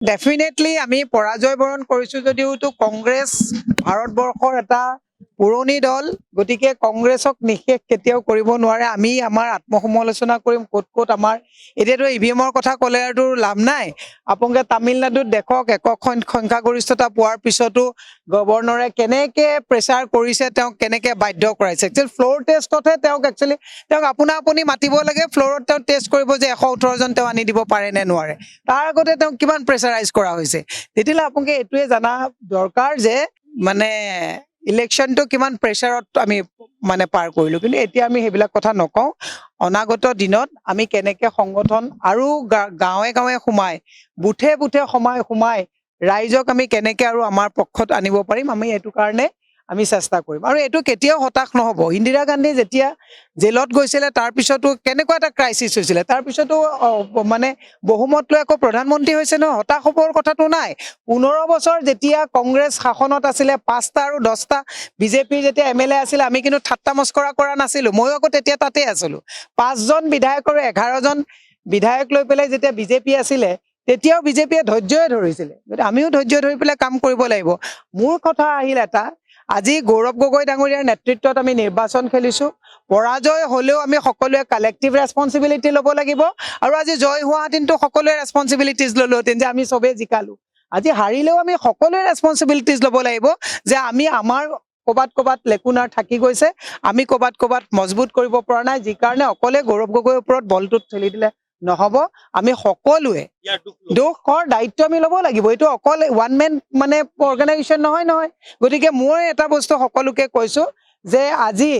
Definitely আমি পৰাজয় বৰণ কৰিছো যদিওতো কংগ্ৰেছ ভাৰতবৰ্ষৰ এটা পুৰণি দল, গতিকে কংগ্ৰেছক নিষেধ কেতিয়াও কৰিব নোৱাৰে। আমি আমাৰ আত্মসমালোচনা কৰিম ক'ত ক'ত আমাৰ এতিয়াতো ইভিএমৰ কথা ক'লে আৰু লাভ নাই। আপোনালোকে তামিলনাডুত দেখক একক সংখ্যাগৰিষ্ঠতা পোৱাৰ পিছতো গভৰ্ণৰে কেনেকে প্ৰেছাৰ কৰিছে, তেওঁক কেনেকে বাধ্য কৰাইছে। একচুৱেলি ফ্ল'ৰ টেষ্টতহে তেওঁক আপোনা আপুনি মাতিব লাগে, ফ্ল'ৰত তেওঁ টেষ্ট কৰিব যে 118 জন তেওঁ আনি দিব পাৰে নে নোৱাৰে। তাৰ আগতে তেওঁক কিমান প্ৰেছাৰাইজ কৰা হৈছে। তেতিয়াহ'লে আপোনালোকে এইটোৱে জানা দৰকাৰ যে মানে ইলেকশ্যনটো কিমান প্ৰেছাৰত আমি মানে পাৰ কৰিলো। কিন্তু এতিয়া আমি সেইবিলাক কথা নকওঁ। অনাগত দিনত আমি কেনেকে সংগঠন আৰু গাঁৱে গাঁৱে সোমাই বুথে বুথে সোমাই ৰাইজক আমি কেনেকে আৰু আমাৰ পক্ষত আনিব পাৰিম, আমি এইটো কাৰণে আমি চেষ্টা কৰিম। আৰু এইটো কেতিয়াও হতাশ নহ'ব। ইন্দিৰা গান্ধী যেতিয়া জেলত গৈছিলে তাৰ পিছতো কেনেকুৱা এটা ক্ৰাইচিছ হৈছিলে, তাৰ পিছতো মানে বহুমত লৈ আকৌ প্ৰধানমন্ত্ৰী হৈছে ন, হতাশ হ'বৰ কথাটো নাই। 15 বছৰ যেতিয়া কংগ্ৰেছ শাসনত আছিলে, 5টা আৰু 10টা বিজেপিৰ যেতিয়া MLA আছিলে, আমি কিন্তু ঠাট্টা মস্কৰা কৰা নাছিলো। ময়ো আকৌ তেতিয়া তাতে আছিলো। 5জন বিধায়ক আৰু 11জন বিধায়ক লৈ পেলাই যেতিয়া বিজেপি আছিলে, তেতিয়াও বিজেপিয়ে ধৈৰ্যই ধৰিছিলে। গতিকে আমিও ধৈৰ্য ধৰি পেলাই কাম কৰিব লাগিব। মোৰ কথা আহিল এটা, আজি গৌৰৱ গগৈ ডাঙৰীয়াৰ নেতৃত্বত আমি নিৰ্বাচন খেলিছো। পৰাজয় হলেও আমি সকলোৱে কালেক্টিভ ৰেছপঞ্চিবিলিটি ল'ব লাগিব। আৰু আজি জয় হোৱাহেঁতেনতো সকলোৱে ৰেছপঞ্চিবিলিটিজ ল'লোহেঁতেন যে আমি চবেই জিকালো। আজি হাৰিলেও আমি সকলোৱে ৰেছপঞ্চিবিলিটিজ ল'ব লাগিব যে আমি আমাৰ ক'বাত লেকুনাৰ থাকি গৈছে, আমি ক'বাত মজবুত কৰিব পৰা নাই, যি কাৰণে অকলে গৌৰৱ গগৈৰ ওপৰত বলটোত ঠেলি দিলে নহ'ব। আমি সকলোৱে দোষৰ দায়িত্ব আমি ল'ব লাগিব। এইটো অকল ওৱান মেন মানে অৰ্গেনাইজেশ্যন নহয়। গতিকে মই এটা বস্তু সকলোকে কৈছো যে আজি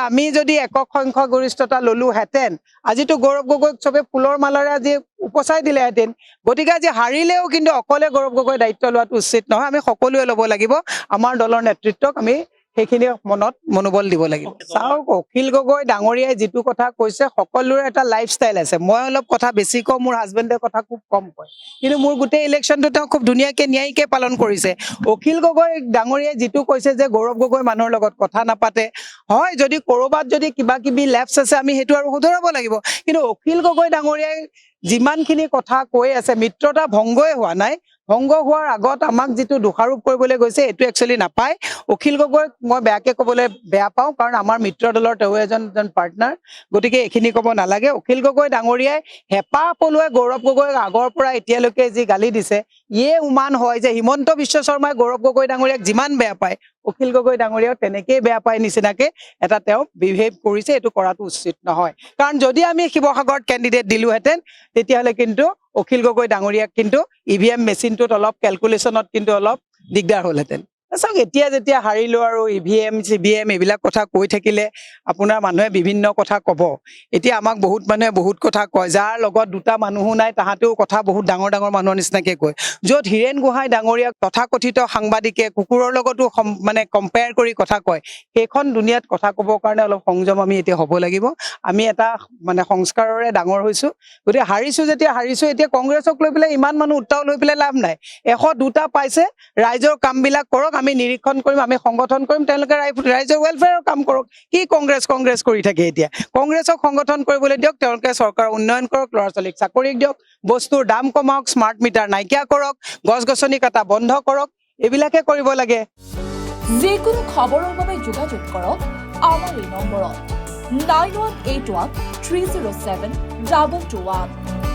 আমি যদি একক সংখ্যাগৰিষ্ঠতা ল'লোহেঁতেন, আজিতো গৌৰৱ গগৈক চবে ফুলৰ মালাৰে আজি উপচাই দিলেহেঁতেন। গতিকে আজি হাৰিলেও কিন্তু অকলে গৌৰৱ গগৈ দায়িত্ব লোৱাটো উচিত নহয়। আমি সকলোৱে ল'ব লাগিব। আমাৰ দলৰ নেতৃত্বক আমি সেইখিনি মনত মনোবল দিব লাগিব। চাওক, অখিল গগৈ ডাঙৰীয়াই যিটো কথা কৈছে, সকলোৰে এটা লাইফষ্টাইল আছে। মই অলপ কথা বেছি কওঁ, মোৰ হাজবেণ্ডে কথা খুব কম কয়, কিন্তু মোৰ গোটেই ইলেকশ্যনটো তেওঁ খুব ধুনীয়াকে ন্যায়িকে পালন কৰিছে। অখিল গগৈ ডাঙৰীয়াই যিটো কৈছে যে গৌৰৱ গগৈ মানুহৰ লগত কথা নাপাতে, হয়, যদি ক'ৰবাত যদি কিবা কিবি লেপছ আছে আমি সেইটো আৰু শুধৰাব লাগিব। কিন্তু অখিল গগৈ ডাঙৰীয়াই যিমানখিনি কথা কৈ আছে, মিত্ৰতা ভংগই হোৱা নাই। ভংগ হোৱাৰ আগত আমাক যিটো দোষাৰোপ কৰিবলৈ গৈছে, এইটো একচুৱেলি নাপায়। অখিল গগৈক মই বেয়াকে ক'বলৈ বেয়া পাওঁ, কাৰণ আমাৰ মিত্ৰ দলৰ তেওঁ এজন পাৰ্টনাৰ। গতিকে এইখিনি ক'ব নালাগে। অখিল গগৈ ডাঙৰীয়াই হেঁপাহ পলুৱাই গৌৰৱ গগৈক আগৰ পৰা এতিয়ালৈকে যি গালি দিছে, ইয়ে উমান হয় যে হিমন্ত বিশ্ব শৰ্মাই গৌৰৱ গগৈ ডাঙৰীয়াক যিমান বেয়া পায়, অখিল গগৈ ডাঙৰীয়াও তেনেকেই বেয়া পায় নিচিনাকে এটা তেওঁ বিহেভ কৰিছে। এইটো কৰাটো উচিত নহয়। কাৰণ যদি আমি শিৱসাগৰত কেণ্ডিডেট দিলোহেঁতেন, তেতিয়াহ'লে কিন্তু অখিল গগৈ ডাঙৰীয়াক কিন্তু EVM মেচিনটোত অলপ কেলকুলেশ্যনত কিন্তু অলপ দিগদাৰ হ'লহেঁতেন। চাওক, এতিয়া যেতিয়া হাৰিলো আৰু EVM CVM এইবিলাক কথা কৈ থাকিলে আপোনাৰ মানুহে বিভিন্ন কথা ক'ব। এতিয়া আমাক বহুত মানুহে বহুত কথা কয়, যাৰ লগত দুটা মানুহো নাই তাহাঁতেও কথা বহুত ডাঙৰ মানুহৰ নিচিনাকে কয়। য'ত হীৰেণ গোহাঁই ডাঙৰীয়াক তথাকথিত সাংবাদিকে কুকুৰৰ লগতো মানে কম্পেয়াৰ কৰি কথা কয়, সেইখন দুনিয়াত কথা ক'বৰ কাৰণে অলপ সংযম আমি এতিয়া হ'ব লাগিব। আমি এটা মানে সংস্কাৰৰে ডাঙৰ হৈছো। গতিকে হাৰিছো এতিয়া কংগ্ৰেছক লৈ পেলাই ইমান মানুহ উত্তাল হৈ পেলাই লাভ নাই। 102টা পাইছে, ৰাইজৰ কামবিলাক কৰক, আমি নিৰীক্ষণ কৰিম, আমি সংগঠন কৰিম, তেওঁলোকে ৰাইজৰ ৱেলফেয়াৰৰ কাম কৰক। কি কংগ্ৰেছ কৰি থাকে এতিয়া? কংগ্ৰেছক সংগঠন কৰিবলৈ দিয়ক, তেওঁলোকে চৰকাৰ উন্নয়ন কৰক, ল'ৰা ছোৱালীক চাকৰি দিয়ক, বস্তুৰ দাম কমাওক, স্মাৰ্ট মিটাৰ নাইকিয়া কৰক, গছ-গছনি কটা বন্ধ কৰক, এইবিলাকে কৰিব লাগে। যিকোনো খবৰৰ বাবে যোগাযোগ কৰক আমাৰ এই নম্বৰত 9181 307 2221।